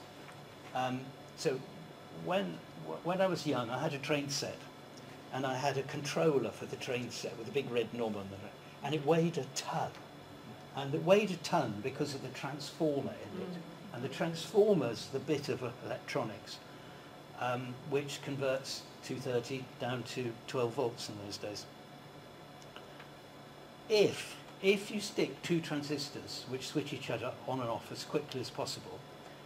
so when I was young, I had a train set, and I had a controller for the train set with a big red knob on it, and it weighed a ton. And it weighed a ton because of the transformer in it. And the transformer's the bit of electronics which converts 230 down to 12 volts in those days. If you stick two transistors which switch each other on and off as quickly as possible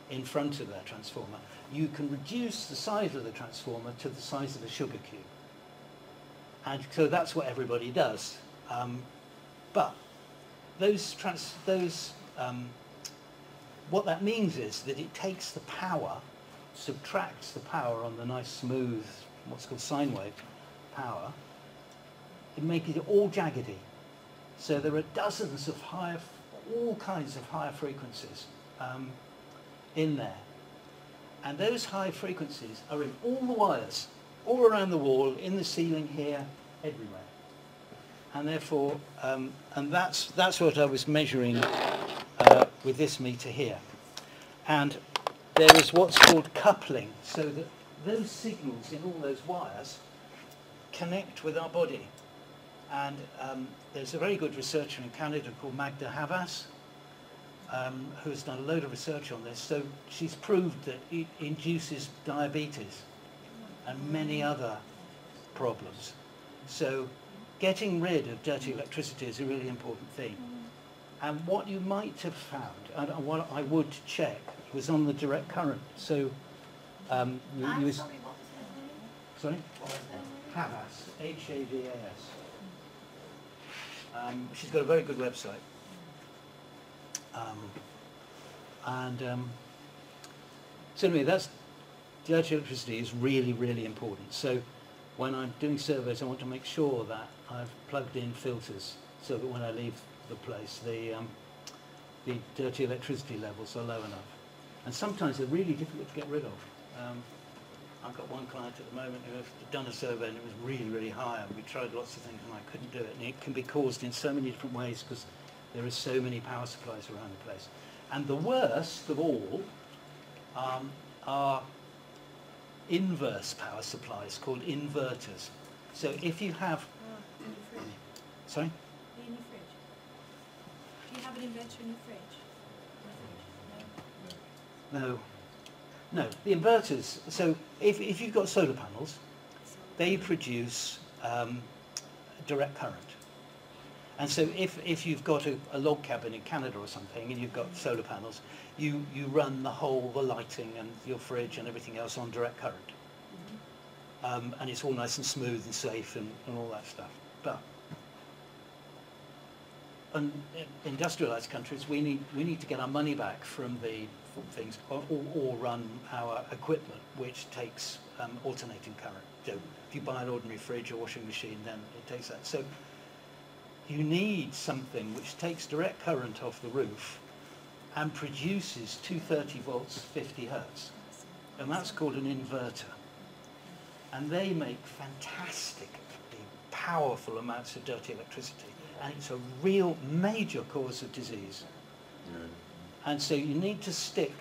in front of their transformer, you can reduce the size of the transformer to the size of a sugar cube. And so that's what everybody does. But what that means is that it takes the power, subtracts the power on the nice smooth, what's called sine wave power, and making it all jaggedy. So there are dozens of all kinds of higher frequencies in there. And those high frequencies are in all the wires, all around the wall, in the ceiling here, everywhere. And therefore, and that's what I was measuring with this meter here. And there is what's called coupling, so that those signals in all those wires connect with our body. And there's a very good researcher in Canada called Magda Havas, who has done a load of research on this. So she's proved that it induces diabetes and many other problems. So getting rid of dirty electricity is a really important thing. And what you might have found, and what I would check, was on the direct current. So sorry? Havas, Havas. She's got a very good website. So anyway, dirty electricity is really, really important. So when I'm doing surveys, I want to make sure that I've plugged in filters so that when I leave the place, the dirty electricity levels are low enough. And sometimes they're really difficult to get rid of. I've got one client at the moment who has done a survey and it was really, really high, and we tried lots of things and I couldn't do it. And it can be caused in so many different ways because there are so many power supplies around the place. And the worst of all inverse power supplies called inverters. So if you have, In your fridge. sorry? In your fridge. Do you have an inverter in your fridge? No. No, the inverters, so if you've got solar panels, they produce direct current. And so if you've got a log cabin in Canada or something and you've got solar panels, you run the lighting and your fridge and everything else on direct current. And it's all nice and smooth and safe and all that stuff. But in industrialized countries, we need to get our money back from the things or run our equipment, which takes alternating current. So if you buy an ordinary fridge or washing machine, then it takes that. So you need something which takes direct current off the roof and produces 230 volts, 50 hertz. And that's called an inverter. And they make fantastically powerful amounts of dirty electricity. And it's a real major cause of disease. And so you need to stick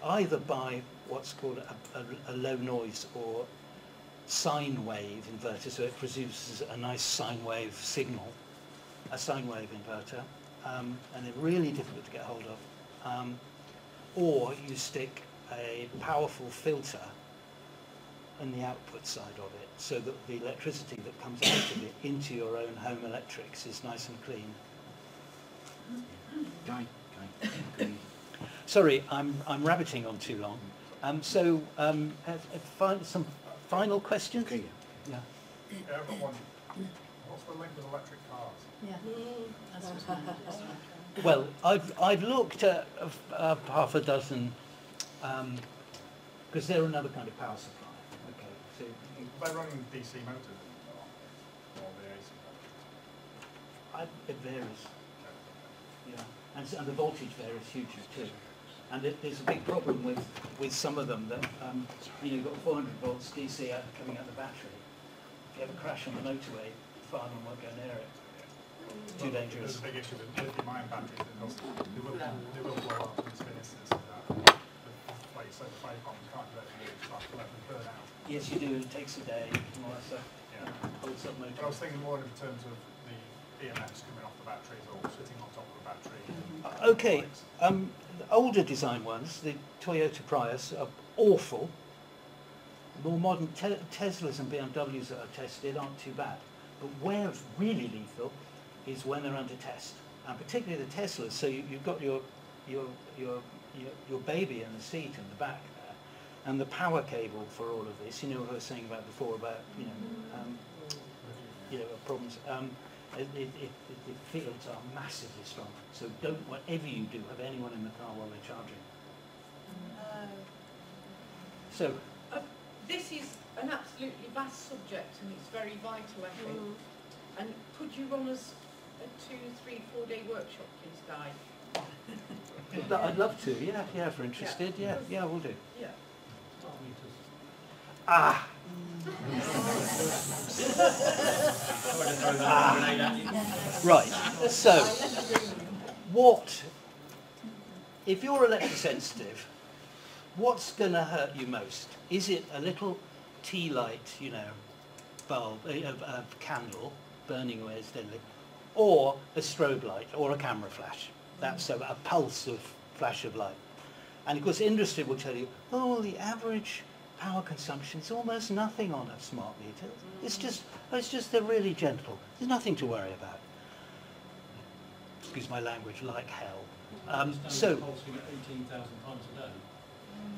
either by what's called a low noise or sine wave inverter, so it produces a nice sine wave signal, a sine wave inverter, and they're really difficult to get hold of. Or you stick a powerful filter on the output side of it, so that the electricity that comes out of it into your own home electrics is nice and clean. Sorry, I'm rabbiting on too long. Some final questions? Yeah, I've got one. What's the link with electric cars? Yeah. Well, I've looked at half a dozen, because they're another kind of power supply. Okay, so They run DC motors or the AC motors? it varies. Yeah, and the voltage varies hugely too. And there's a big problem with some of them that you've got 400 volts DC coming out the battery. If you have a crash on the motorway, the fireman won't go near it. Too dangerous. There's a big issue with lithium-ion batteries because they will blow up in spin instance of that. Like you said, the fire department can't do anything, it's like to let them burn out. Yes, you do. It takes a day and all that stuff. Yeah. Holds up motor. But I was thinking more in terms of the EMFs coming off the batteries or sitting on top of the battery. Okay, the older design ones, the Toyota Prius, are awful. More modern Teslas and BMWs that are tested aren't too bad. But where it's really lethal is when they're under test, and particularly the Teslas. So you've got your baby in the seat in the back there, and the power cable for all of this. You know what I was saying about before about problems. The fields are massively strong. So don't, whatever you do, have anyone in the car while they're charging. So this is an absolutely vast subject and it's very vital, I think. And could you run us a 2, 3, 4 day workshop, please, Di? I'd love to, yeah, if you're interested, yeah, we'll do. Yeah. Ah! Right, so if you're electrosensitive, what's going to hurt you most? Is it a little tea light, bulb, a candle burning away steadily, or a strobe light or a camera flash? That's a pulse of flash of light. And of course industry will tell you, the average power consumption is almost nothing on a smart meter. It's just they're really gentle. There's nothing to worry about. Excuse my language, like hell. So, pulsing at 18,000 times a day.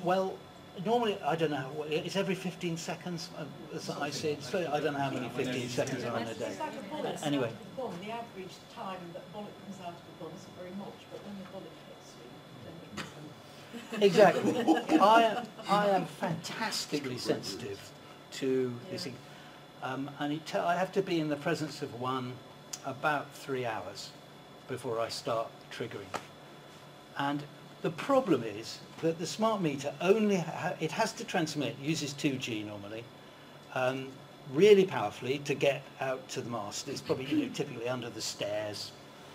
well, normally, I don't know, it's every 15 seconds, as I said, so I don't know how many 15 seconds are in a day. It's like a bullet. Anyway. The average time that a bullet comes out of a gun isn't very much, but when the bullet hits you, then it Exactly. I am fantastically sensitive to this thing. And I have to be in the presence of one about 3 hours before I start triggering. And the problem is that the smart meter only, it has to transmit, uses 2G normally, really powerfully to get out to the mast. It's probably typically under the stairs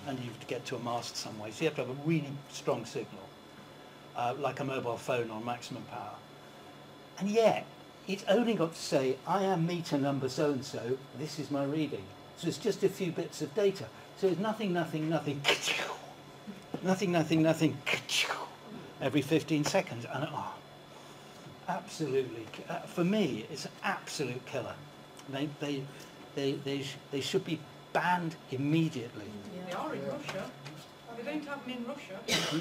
and you have to get to a mast some way. So you have to have a really strong signal, like a mobile phone on maximum power. And yet, it's only got to say, I am meter number so-and-so, this is my reading. So it's just a few bits of data. So it's nothing, nothing, nothing, nothing, nothing, nothing, every 15 seconds. And absolutely, for me, it's an absolute killer. They should be banned immediately. They are in Russia. They don't have them in Russia.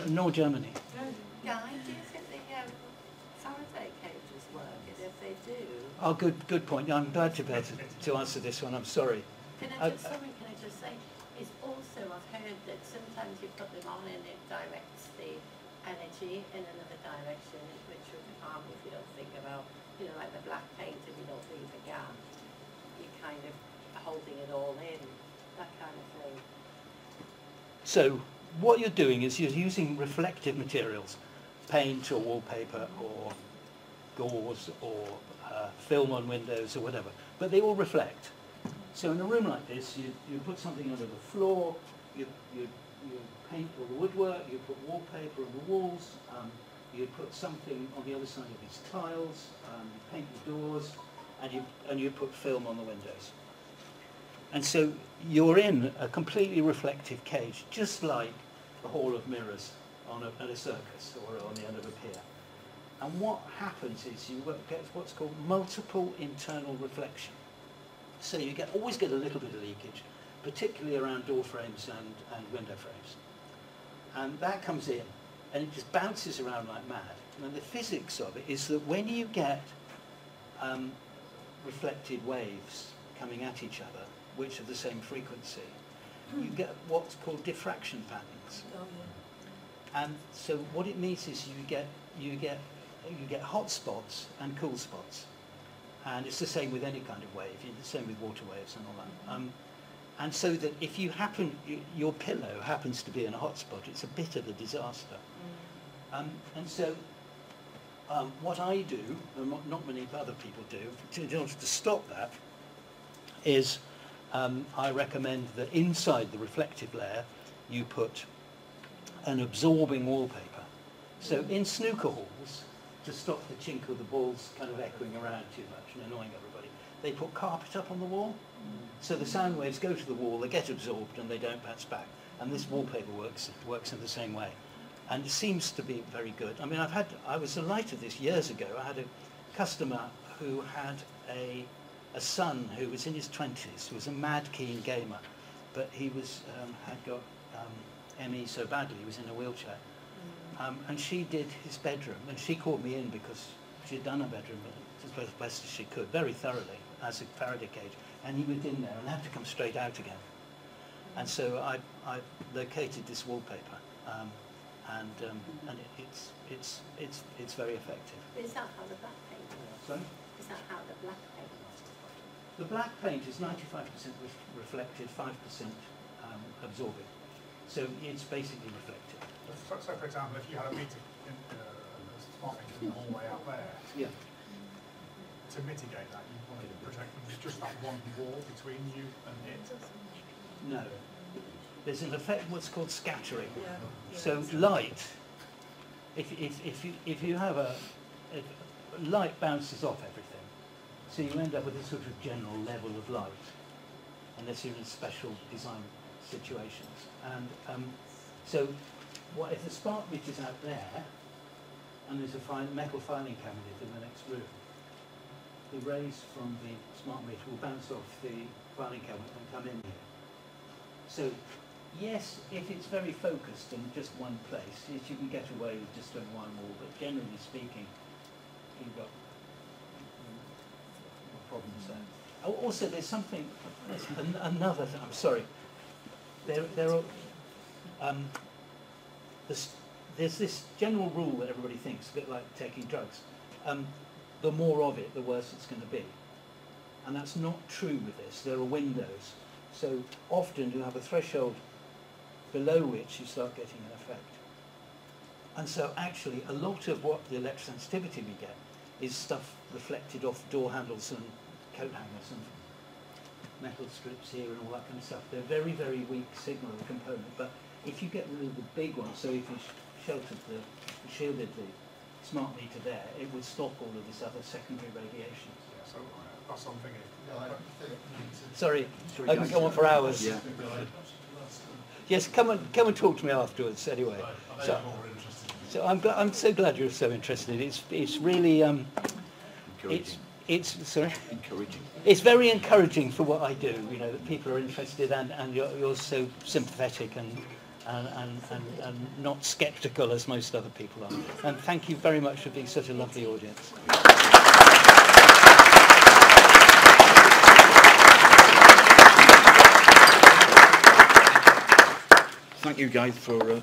Nor Germany. No. Guy, do you think the Faraday cages work? And if they do... Oh, good point. I'm glad to be able to answer this one. I'm sorry. Can I just say, it's also, I've heard that sometimes you put them on and it directs the energy in another direction, which would harm if you don't think about, you know, like the black paint, if you don't leave a gap, you're kind of holding it all in, that kind of thing. So what you're doing is you're using reflective materials, paint or wallpaper or gauze or film on windows or whatever, but they all reflect. So in a room like this, you put something under the floor, you paint all the woodwork, you put wallpaper on the walls, you put something on the other side of these tiles, you paint the doors, and you put film on the windows. And so you're in a completely reflective cage, just like a hall of mirrors at a circus or on the end of a pier. And what happens is you get what's called multiple internal reflection. So you always get a little bit of leakage, particularly around door frames and window frames. And that comes in, and it just bounces around like mad. And the physics of it is that when you get reflected waves coming at each other, which are the same frequency, you get what's called diffraction patterns. Oh, yeah. And so what it means is you get hot spots and cool spots. And it's the same with any kind of wave, it's the same with water waves and all that. And so that if your pillow happens to be in a hot spot, it's a bit of a disaster. And so what I do, and not many other people do, in order to stop that, is I recommend that inside the reflective layer you put an absorbing wallpaper. So in snooker halls, to stop the chink of the balls kind of echoing around too much and annoying everybody, they put carpet up on the wall. So the sound waves go to the wall, they get absorbed and they don't bounce back. And this wallpaper works in the same way. And it seems to be very good. I mean, I was the light of this years ago. I had a customer who had a son who was in his 20s, who was a mad keen gamer, but he had got ME so badly he was in a wheelchair. And she did his bedroom, and she called me in because she had done her bedroom as best as she could, very thoroughly, as a Faraday cage, and he was in there and had to come straight out again. And so I located this wallpaper, and it's very effective. Is that how the black paint works? Sorry? Is that how the black paint works? The black paint is 95% reflected, 5% absorbing. So it's basically reflective. So for example, if you had a meter, a smart meter in the hallway out there, yeah. To mitigate that, you wanted to protect just that one wall between you and it? No. There's an effect, what's called scattering. Yeah. So light, if you have light bounces off everything, so you end up with a sort of general level of light, unless you're in special design situations. And so, what if the spark meter's out there, and there's a metal filing cabinet in the next room, the rays from the smart meter will bounce off the filing cabinet and come in here. So, yes, if it's very focused in just one place, yes, you can get away with just on one wall, but generally speaking, you've got problems there. Oh, also, there's something, another thing, I'm sorry, there's this general rule that everybody thinks, a bit like taking drugs. The more of it, the worse it's going to be. And that's not true with this. There are windows. So often you have a threshold below which you start getting an effect. And so actually a lot of what the electrosensitivity we get is stuff reflected off door handles and coat hangers and metal strips here and all that kind of stuff. They're very, very weak signal component. But if you get rid of the big one, so if you shielded smart meter there, it would stop all of this other secondary radiation. Yeah, so that's what I'm thinking. Sorry, I can go on for hours. Yeah. Yes, come and talk to me afterwards. Anyway, I'm so glad you're so interested. It's really it's sorry. Encouraging. It's very encouraging for what I do. You know that people are interested and you're so sympathetic and not sceptical as most other people are. And thank you very much for being such a lovely audience. Thank you guys for